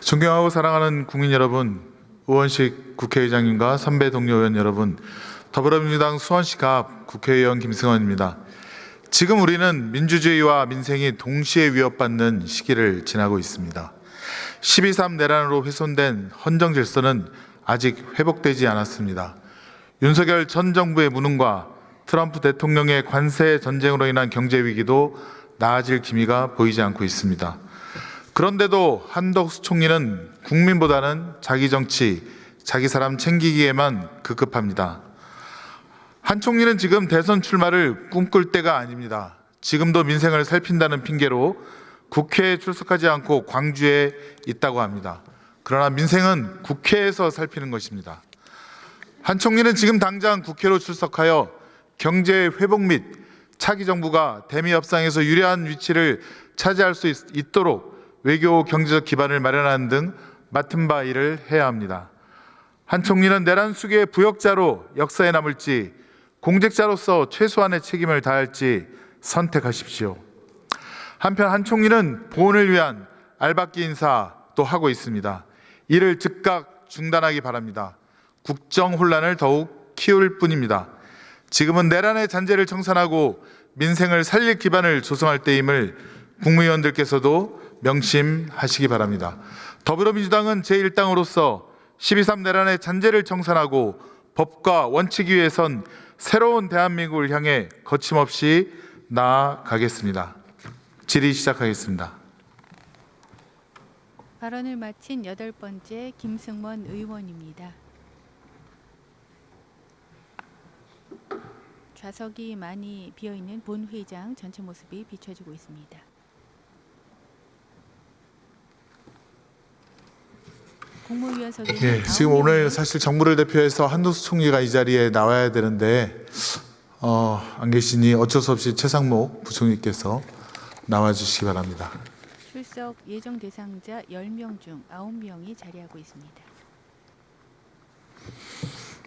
존경하고 사랑하는 국민 여러분, 우원식 국회의장님과 선배 동료 의원 여러분, 더불어민주당 수원시갑 국회의원 김승원입니다. 지금 우리는 민주주의와 민생이 동시에 위협받는 시기를 지나고 있습니다. 12.3 내란으로 훼손된 헌정 질서는 아직 회복되지 않았습니다. 윤석열 전 정부의 무능과 트럼프 대통령의 관세 전쟁으로 인한 경제 위기도 나아질 기미가 보이지 않고 있습니다. 그런데도 한덕수 총리는 국민보다는 자기 정치, 자기 사람 챙기기에만 급급합니다. 한 총리는 지금 대선 출마를 꿈꿀 때가 아닙니다. 지금도 민생을 살핀다는 핑계로 국회에 출석하지 않고 광주에 있다고 합니다. 그러나 민생은 국회에서 살피는 것입니다. 한 총리는 지금 당장 국회로 출석하여 경제 회복 및 차기 정부가 대미 협상에서 유리한 위치를 차지할 수 있도록 외교 경제적 기반을 마련하는 등 맡은 바 일을 해야 합니다. 한 총리는 내란 수계의 부역자로 역사에 남을지 공직자로서 최소한의 책임을 다할지 선택하십시오. 한편 한 총리는 보훈을 위한 알박기 인사도 하고 있습니다. 이를 즉각 중단하기 바랍니다. 국정 혼란을 더욱 키울 뿐입니다. 지금은 내란의 잔재를 청산하고 민생을 살릴 기반을 조성할 때임을 국무위원들께서도 명심하시기 바랍니다. 더불어민주당은 제1당으로서 12.3 내란의 잔재를 청산하고 법과 원칙 위에 선 새로운 대한민국을 향해 거침없이 나아가겠습니다. 질의 시작하겠습니다. 발언을 마친 8번째 김승원 의원입니다. 좌석이 많이 비어있는 본회의장 전체 모습이 비춰지고 있습니다. 국무위원석에 지금 오늘 사실 정부를 대표해서 한덕수 총리가 이 자리에 나와야 되는데 안 계시니 어쩔 수 없이 최상목 부총리께서 나와주시기 바랍니다. 출석 예정 대상자 10명 중 9명이 자리하고 있습니다.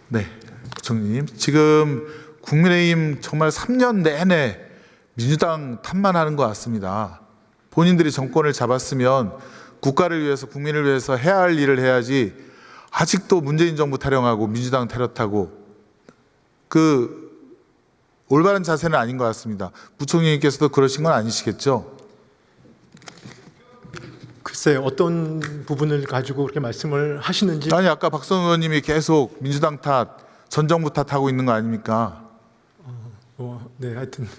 네, 부총리님. 지금 국민의힘 정말 3년 내내 민주당 탓만 하는 것 같습니다. 본인들이 정권을 잡았으면 국가를 위해서 국민을 위해서 해야 할 일을 해야지 아직도 문재인 정부 타령하고 민주당 타령하고 올바른 자세는 아닌 것 같습니다. 부총리님께서도 그러신 건 아니시겠죠? 글쎄요, 어떤 부분을 가지고 그렇게 말씀을 하시는지. 아니 아까 박선 의원님이 계속 민주당 탓, 전 정부 탓하고 있는 거 아닙니까? 네, 하여튼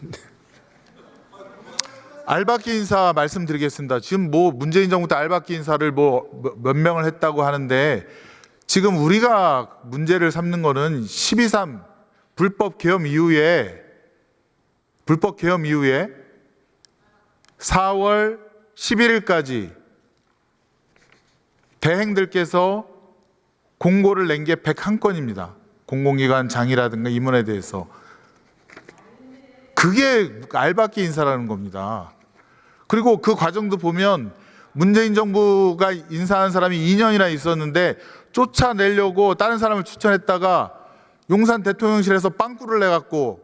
알박기 인사 말씀드리겠습니다. 지금 문재인 정부 때 알박기 인사를 몇 명을 했다고 하는데 지금 우리가 문제를 삼는 거는 12.3 불법 계엄 이후에 4월 11일까지 대행들께서 공고를 낸 게 101건입니다. 공공기관 장이라든가 임원에 대해서. 그게 알박기 인사라는 겁니다. 그리고 그 과정도 보면 문재인 정부가 인사한 사람이 2년이나 있었는데 쫓아내려고 다른 사람을 추천했다가 용산 대통령실에서 빵꾸를 내갖고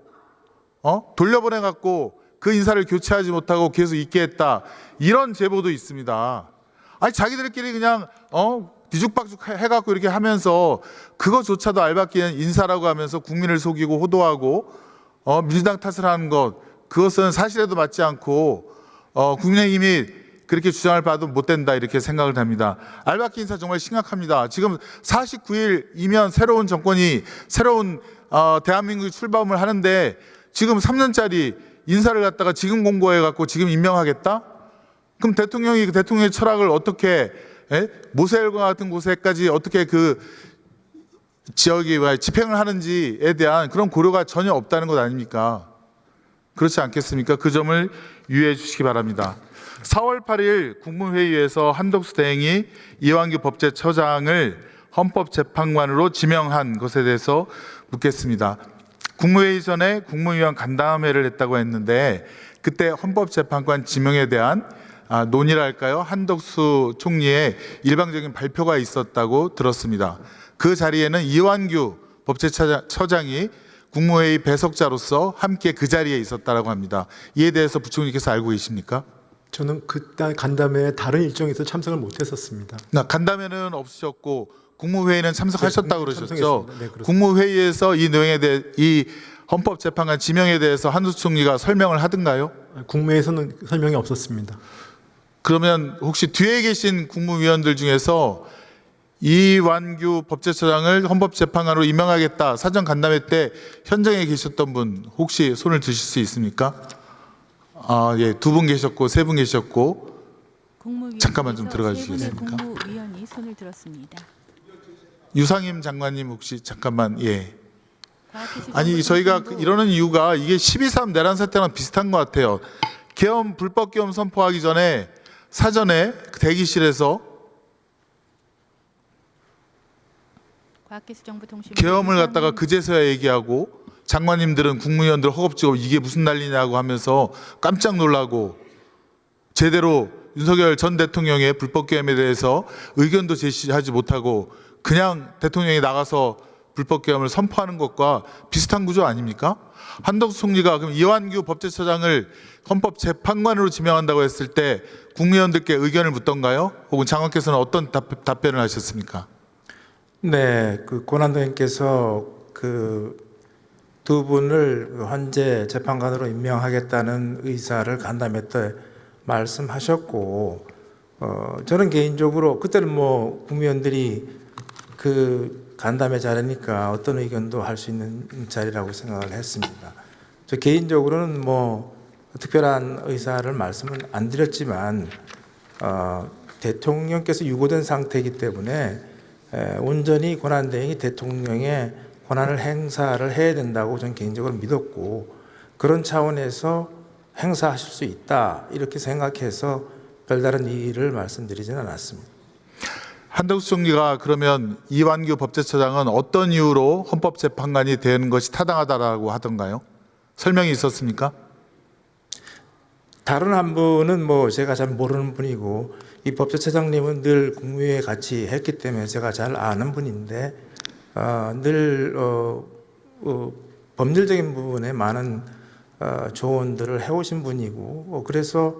돌려보내갖고 그 인사를 교체하지 못하고 계속 있게 했다. 이런 제보도 있습니다. 아니 자기들끼리 그냥 뒤죽박죽 해갖고 이렇게 하면서 그거조차도 알박기 인사라고 하면서 국민을 속이고 호도하고 민주당 탓을 하는 것, 그것은 사실에도 맞지 않고 국민의힘이 그렇게 주장할 바도 못 된다 이렇게 생각을 합니다. 알박기 인사 정말 심각합니다. 지금 49일이면 새로운 정권이 새로운 대한민국이 출범을 하는데 지금 3년짜리 인사를 갖다가 지금 공고해 갖고 지금 임명하겠다? 그럼 대통령이 대통령의 철학을 어떻게 모세혈관 같은 곳에까지 어떻게 지역이 집행을 하는지에 대한 그런 고려가 전혀 없다는 것 아닙니까? 그렇지 않겠습니까? 그 점을 유의해 주시기 바랍니다. 4월 8일 국무회의에서 한덕수 대행이 이완규 법제처장을 헌법재판관으로 지명한 것에 대해서 묻겠습니다. 국무회의 전에 국무위원 간담회를 했다고 했는데 그때 헌법재판관 지명에 대한 논의랄까요? 한덕수 총리의 일방적인 발표가 있었다고 들었습니다. 그 자리에는 이완규 법제처장이 국무회의 배석자로서 함께 그 자리에 있었다고 합니다. 이에 대해서 부총리께서 알고 계십니까? 저는 그때 간담회 다른 일정에서 참석을 못했었습니다. 간담회는 없으셨고 국무회의는 참석하셨다고 네, 그러셨죠. 참석했습니다. 네, 그렇습니다. 국무회의에서 이 내용에 대해 이 헌법재판관 지명에 대해서 한두수 총리가 설명을 하던가요? 국무회에서는 설명이 없었습니다. 그러면 혹시 뒤에 계신 국무위원들 중에서 이완규 법제처장을 헌법재판관으로 임명하겠다 사전 간담회 때 현장에 계셨던 분 혹시 손을 드실 수 있습니까? 예, 2분 계셨고 3분 계셨고 잠깐만 좀 들어가 주시겠습니까? 국무위원이 손을 들었습니다. 유상임 장관님 혹시 잠깐만 예. 과학기술 아니 정보 저희가 통신부 이러는 이유가 이게 12.3 내란 사태랑 비슷한 것 같아요. 계엄 불법 계엄 선포하기 전에 사전에 대기실에서 과학기술정보통신부 계엄을 갖다가 유상임 그제서야 얘기하고 장관님들은 국무위원들 허겁지겁 이게 무슨 난리냐고 하면서 깜짝 놀라고 제대로 윤석열 전 대통령의 불법 계엄에 대해서 의견도 제시하지 못하고 그냥 대통령이 나가서 불법 계엄을 선포하는 것과 비슷한 구조 아닙니까? 한덕수 총리가 그럼 이완규 법제처장을 헌법재판관으로 지명한다고 했을 때 국무위원들께 의견을 묻던가요? 혹은 장관께서는 어떤 답변을 하셨습니까? 네, 그 권한대행께서 그 두 분을 헌재 재판관으로 임명하겠다는 의사를 간담회 때 말씀하셨고, 저는 개인적으로 그때는 뭐 국무위원들이 그 간담회 자리니까 어떤 의견도 할 수 있는 자리라고 생각을 했습니다. 저 개인적으로는 뭐 특별한 의사를 말씀은 안 드렸지만 대통령께서 유고된 상태이기 때문에 온전히 권한대행이 대통령의 권한을 행사를 해야 된다고 저는 개인적으로 믿었고 그런 차원에서 행사하실 수 있다 이렇게 생각해서 별다른 이의를 말씀드리지는 않았습니다. 한덕수 총리가 그러면 이완규 법제처장은 어떤 이유로 헌법재판관이 되는 것이 타당하다라고 하던가요? 설명이 있었습니까? 다른 한 분은 뭐 제가 잘 모르는 분이고 이 법제처장님은 늘 국무회에 같이 했기 때문에 제가 잘 아는 분인데 늘 법률적인 부분에 많은 조언들을 해오신 분이고 그래서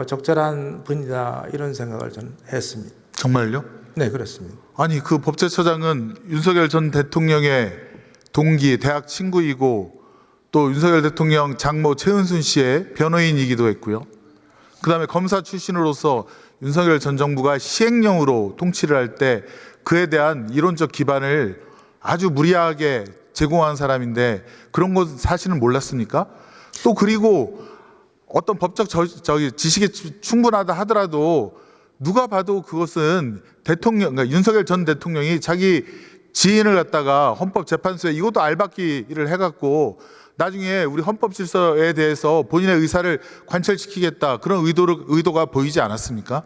적절한 분이다 이런 생각을 저는 했습니다. 정말요? 네, 그렇습니다. 아니 그 법제처장은 윤석열 전 대통령의 동기, 대학 친구이고 또 윤석열 대통령 장모 최은순 씨의 변호인이기도 했고요. 그다음에 검사 출신으로서 윤석열 전 정부가 시행령으로 통치를 할 때 그에 대한 이론적 기반을 아주 무리하게 제공한 사람인데 그런 것 사실은 몰랐습니까? 또 그리고 어떤 법적 지식이 충분하다 하더라도 누가 봐도 그것은 대통령, 그러니까 윤석열 전 대통령이 자기 지인을 갖다가 헌법재판소에 이것도 알박기를 해갖고 나중에 우리 헌법 질서에 대해서 본인의 의사를 관철시키겠다 그런 의도가 보이지 않았습니까?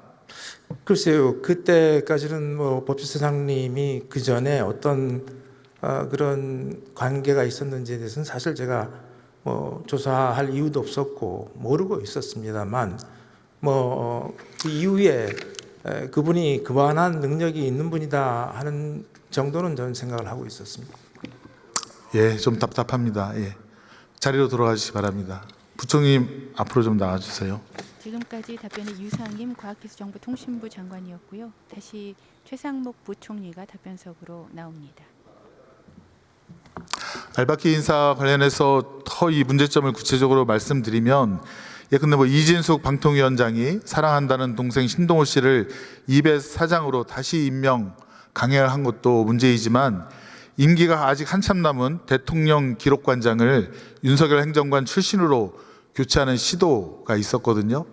글쎄요, 그때까지는 뭐 법제처장님이 그 전에 어떤 그런 관계가 있었는지에 대해서는 사실 제가 뭐 조사할 이유도 없었고 모르고 있었습니다만 그 이후에 그분이 그만한 능력이 있는 분이다 하는 정도는 저는 생각을 하고 있었습니다. 예, 좀 답답합니다. 예. 자리로 돌아가시기 바랍니다. 부총님 앞으로 좀 나와주세요. 지금까지 답변은 유상임 과학기술정보통신부 장관이었고요. 다시 최상목 부총리가 답변석으로 나옵니다. 알박기 인사 관련해서 더 이 문제점을 구체적으로 말씀드리면 예컨대 뭐 이진숙 방통위원장이 사랑한다는 동생 신동호 씨를 이베 사장으로 다시 임명 강행을 한 것도 문제이지만 임기가 아직 한참 남은 대통령 기록관장을 윤석열 행정관 출신으로 교체하는 시도가 있었거든요.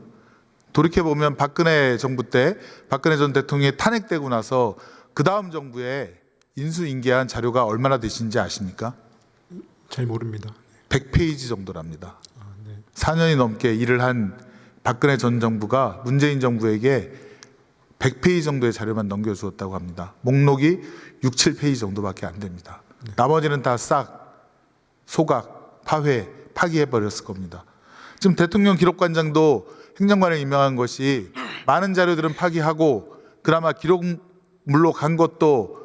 돌이켜보면 박근혜 정부 때 박근혜 전 대통령이 탄핵되고 나서 그 다음 정부에 인수인계한 자료가 얼마나 되신지 아십니까? 잘 모릅니다. 100페이지 정도랍니다. 네. 4년이 넘게 일을 한 박근혜 전 정부가 문재인 정부에게 100페이지 정도의 자료만 넘겨주었다고 합니다. 목록이 6, 7페이지 정도밖에 안 됩니다. 나머지는 다 싹 소각, 파회, 파기해버렸을 겁니다. 지금 대통령 기록관장도 행정관을 임명한 것이 많은 자료들은 파기하고 그나마 기록물로 간 것도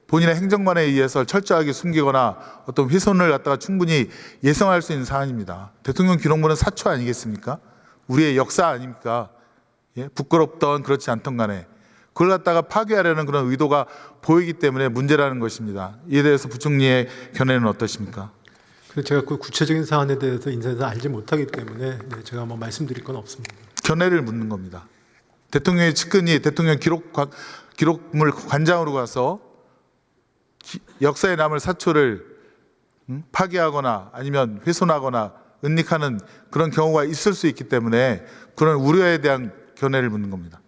본인의 행정관에 의해서 철저하게 숨기거나 어떤 훼손을 갖다가 충분히 예상할 수 있는 사안입니다. 대통령 기록물은 사초 아니겠습니까? 우리의 역사 아닙니까? 예? 부끄럽던 그렇지 않던 간에 그걸 갖다가 파괴하려는 그런 의도가 보이기 때문에 문제라는 것입니다. 이에 대해서 부총리의 견해는 어떠십니까? 그래서 제가 그 구체적인 사안에 대해서 인사에서 알지 못하기 때문에 네, 제가 뭐 말씀드릴 건 없습니다. 견해를 묻는 겁니다. 대통령의 측근이 대통령 기록물 관장으로 가서 역사에 남을 사초를 파괴하거나 아니면 훼손하거나 은닉하는 그런 경우가 있을 수 있기 때문에 그런 우려에 대한 견해를 묻는 겁니다.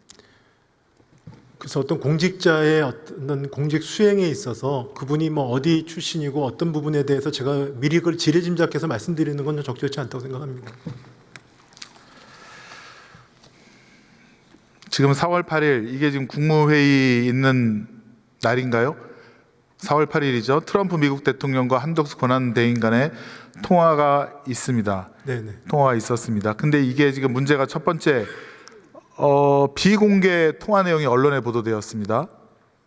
그래서 어떤 공직자의 어떤 공직 수행에 있어서 그분이 뭐 어디 출신이고 어떤 부분에 대해서 제가 미리 그걸 지레짐작해서 말씀드리는 건 적절치 않다고 생각합니다. 지금 4월 8일 이게 지금 국무회의 있는 날인가요? 4월 8일이죠. 트럼프 미국 대통령과 한덕수 권한대행 간의 통화가 있습니다. 네네. 통화가 있었습니다. 근데 이게 지금 문제가 첫 번째 비공개 통화 내용이 언론에 보도되었습니다.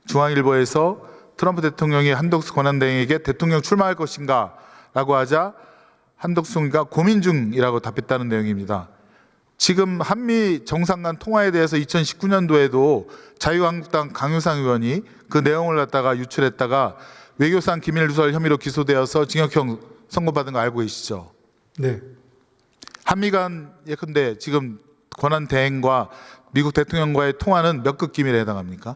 중앙일보에서 트럼프 대통령이 한덕수 권한대행에게 대통령 출마할 것인가 라고 하자 한덕수가 고민 중이라고 답했다는 내용입니다. 지금 한미 정상 간 통화에 대해서 2019년도에도 자유한국당 강효상 의원이 그 내용을 갖다가 유출했다가 외교상 기밀 누설 혐의로 기소되어서 징역형 선고받은 거 알고 계시죠? 네. 한미 간 예컨대 지금 권한 대행과 미국 대통령과의 통화는 몇 급 기밀에 해당합니까?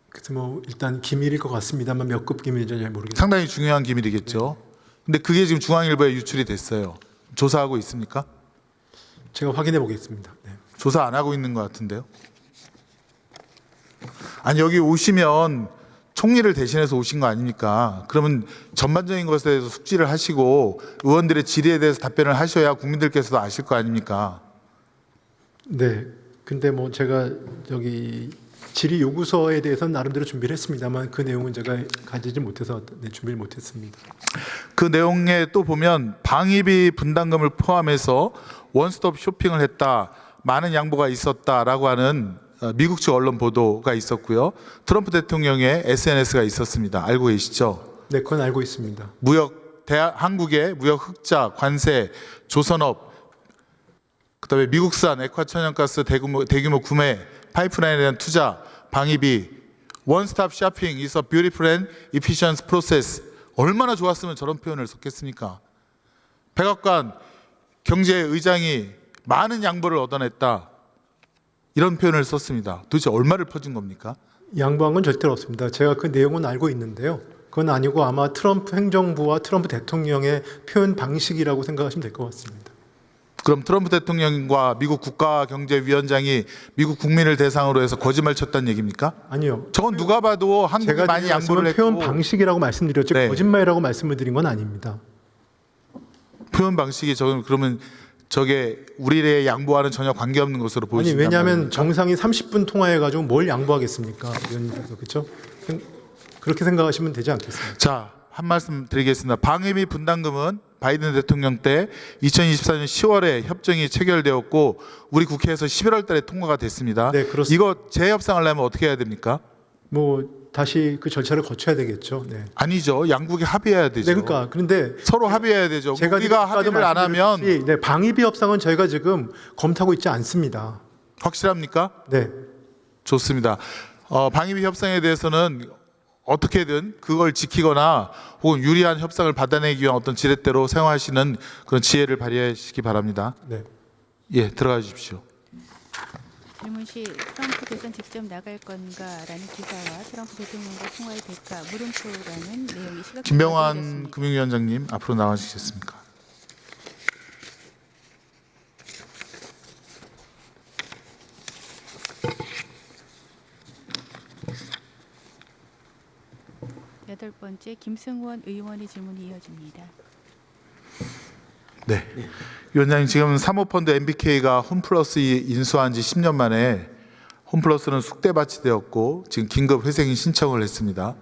그래서 뭐 일단 기밀일 것 같습니다만 몇 급 기밀인지 잘 모르겠습니다. 상당히 중요한 기밀이겠죠. 근데 그게 지금 중앙일보에 유출이 됐어요. 조사하고 있습니까? 제가 확인해 보겠습니다. 네. 조사 안 하고 있는 것 같은데요. 아니 여기 오시면 총리를 대신해서 오신 거 아닙니까? 그러면 전반적인 것에 대해서 숙지를 하시고 의원들의 질의에 대해서 답변을 하셔야 국민들께서도 아실 거 아닙니까? 네. 근데 뭐 제가 여기 질의 요구서에 대해서는 나름대로 준비를 했습니다만 그 내용은 제가 가지지 못해서 네, 준비를 못했습니다. 그 내용에 또 보면 방위비 분담금을 포함해서 원스톱 쇼핑을 했다, 많은 양보가 있었다라고 하는 미국 측 언론 보도가 있었고요. 트럼프 대통령의 SNS가 있었습니다. 알고 계시죠? 네, 그건 알고 있습니다. 한국의 무역 흑자, 관세, 조선업, 그다음에 미국산 액화 천연가스 대규모 구매, 파이프라인에 대한 투자, 방위비, 원스톱 쇼핑 is a beautiful and efficient process. 얼마나 좋았으면 저런 표현을 썼겠습니까? 백악관 경제의장이 많은 양보를 얻어냈다. 이런 표현을 썼습니다. 도대체 얼마를 퍼준 겁니까? 양보한 건 절대로 없습니다. 제가 그 내용은 알고 있는데요. 그건 아니고 아마 트럼프 행정부와 트럼프 대통령의 표현 방식이라고 생각하시면 될 것 같습니다. 그럼 트럼프 대통령과 미국 국가경제위원장이 미국 국민을 대상으로 해서 거짓말 쳤다는 얘기입니까? 아니요. 저건 누가 봐도 한국이 제가 많이 양보를 했고 표현 방식이라고 말씀드렸지 네. 거짓말이라고 말씀을 드린 건 아닙니다. 표현 방식이 그러면 저게 우리의 양보와는 전혀 관계없는 것으로 아니 보이신단 왜냐하면 말입니까? 정상이 30분 통화해가지고 뭘 양보하겠습니까? 의원님께서 그렇죠? 그렇게 생각하시면 되지 않겠습니까? 자, 한 말씀 드리겠습니다. 방위비 분담금은 바이든 대통령 때 2024년 10월에 협정이 체결되었고 우리 국회에서 11월 달에 통과가 됐습니다. 네, 그렇습니다. 이거 재협상을 하려면 어떻게 해야 됩니까? 뭐 다시 그 절차를 거쳐야 되겠죠. 네. 아니죠. 양국이 합의해야 되죠. 네, 그러니까 그런데 서로 합의해야 되죠. 제가 우리가 지금 아까도 합의를 안 하면 말씀드렸듯이, 네, 방위비 협상은 저희가 지금 검토하고 있지 않습니다. 확실합니까? 네, 좋습니다. 방위비 협상에 대해서는 어떻게든 그걸 지키거나 혹은 유리한 협상을 받아내기 위한 어떤 지렛대로 사용하시는 그런 지혜를 발휘하시기 바랍니다. 네. 예, 들어가 주십시오. 질문 시 트럼프 대선 직접 나갈 건가라는 기사와 트럼프 대통령과 통화의 대가 물음표라는 내용이 시각적으로 김병환 보도됐습니다. 금융위원장님 앞으로 나와주시겠습니까? 여덟 번째 김승원 의원의 질문이 이어집니다. 네. 위원장님 지금 사모펀드 MBK가 홈플러스 인수한 지 10년 만에 홈플러스는 숙대밭이 되었고 지금 긴급 회생 신청을 했습니다.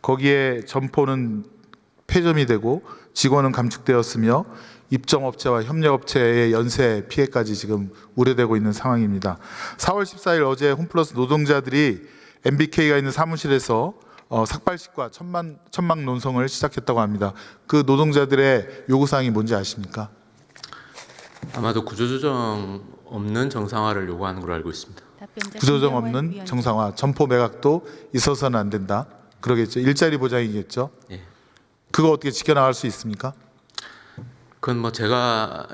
거기에 점포는 폐점이 되고 직원은 감축되었으며 입점업체와 협력업체의 연쇄 피해까지 지금 우려되고 있는 상황입니다. 4월 14일 어제 홈플러스 노동자들이 MBK가 있는 사무실에서 삭발식과 천막 논성을 시작했다고 합니다. 그 노동자들의 요구사항이 뭔지 아십니까? 아마도 구조조정 없는 정상화를 요구하는 걸로 알고 있습니다. 답변자 구조조정 김병환 없는 위원장. 정상화, 점포 매각도 있어서는 안 된다. 그러겠죠. 일자리 보장이겠죠. 예. 그거 어떻게 지켜나갈 수 있습니까? 그건 뭐 제가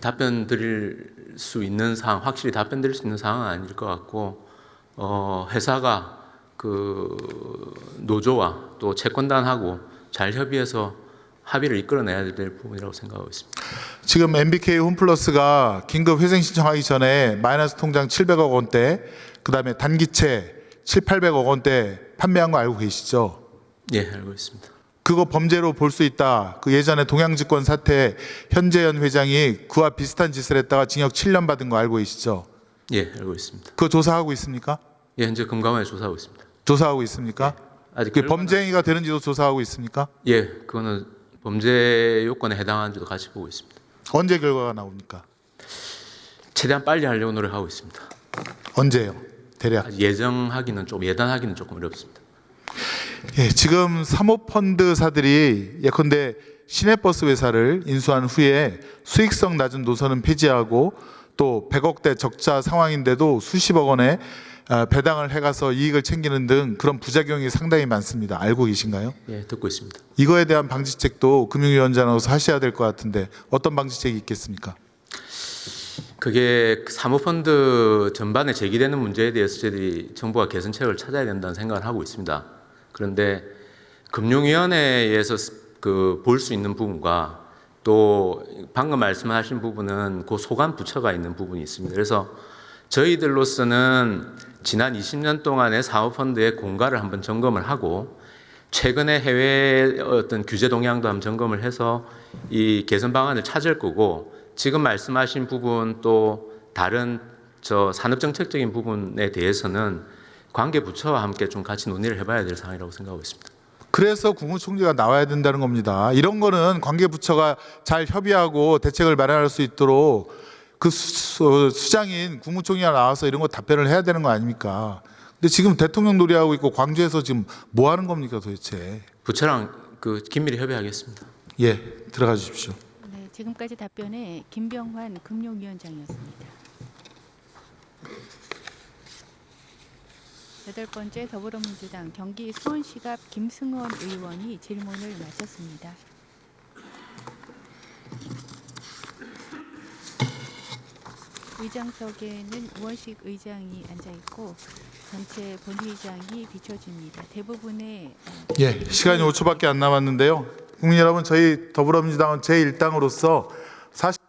답변 드릴 수 있는 사항, 확실히 답변 드릴 수 있는 사항은 아닐 것 같고, 회사가 그 노조와 또 채권단하고 잘 협의해서 합의를 이끌어내야 될 부분이라고 생각하고 있습니다. 지금 MBK 홈플러스가 긴급 회생 신청하기 전에 마이너스 통장 700억 원대, 그다음에 단기채 800억 원대 판매한 거 알고 계시죠? 예, 알고 있습니다. 그거 범죄로 볼 수 있다. 그 예전에 동양증권 사태 현재현 회장이 그와 비슷한 짓을 했다가 징역 7년 받은 거 알고 계시죠? 예, 알고 있습니다. 그거 조사하고 있습니까? 예, 현재 금감원에 조사하고 있습니다. 조사하고 있습니까? 아직 그 결과는- 범죄 행위가 되는지도 조사하고 있습니까? 예, 그거는 범죄 요건에 해당하는지도 같이 보고 있습니다. 언제 결과가 나옵니까? 최대한 빨리 하려고 노력하고 있습니다. 언제요? 대략. 아직 예정하기는 좀 예단하기는 조금 어렵습니다. 예, 지금 사모펀드사들이 예컨대 시내버스 회사를 인수한 후에 수익성 낮은 노선은 폐지하고 또 100억대 적자 상황인데도 수십억 원의 배당을 해가서 이익을 챙기는 등 그런 부작용이 상당히 많습니다. 알고 계신가요? 예, 듣고 있습니다. 이거에 대한 방지책도 금융위원장으로서 하셔야 될 것 같은데 어떤 방지책이 있겠습니까? 그게 사모펀드 전반에 제기되는 문제에 대해서 저희들이 정부가 개선책을 찾아야 된다는 생각을 하고 있습니다. 그런데 금융위원회에서 그 볼 수 있는 부분과 또 방금 말씀하신 부분은 그 소관 부처가 있는 부분이 있습니다. 그래서 저희들로서는 지난 20년 동안의 사모펀드의 공가를 한번 점검을 하고 최근에 해외 어떤 규제 동향도 한번 점검을 해서 이 개선 방안을 찾을 거고 지금 말씀하신 부분 또 다른 산업정책적인 부분에 대해서는 관계 부처와 함께 좀 같이 논의를 해봐야 될 상황이라고 생각하고 있습니다. 그래서 국무총리가 나와야 된다는 겁니다. 이런 거는 관계부처가 잘 협의하고 대책을 마련할 수 있도록 그 수장인 국무총리가 나와서 이런 거 답변을 해야 되는 거 아닙니까? 근데 지금 대통령 놀이하고 있고 광주에서 지금 뭐 하는 겁니까 도대체? 부처랑 그 긴밀히 협의하겠습니다. 예, 들어가 주십시오. 네, 지금까지 답변에 김병환 금융위원장이었습니다. 8번째 더불어민주당 경기 수원시갑 김승원 의원이 질문을 마쳤습니다. 의장석에는 우원식 의장이 앉아 있고 전체 본의장이 비춰집니다. 대부분의 예, 시간이 5초밖에 안 남았는데요. 국민 여러분, 저희 더불어민주당은 제1당으로서 사실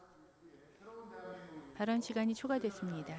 발언 시간이 초과됐습니다.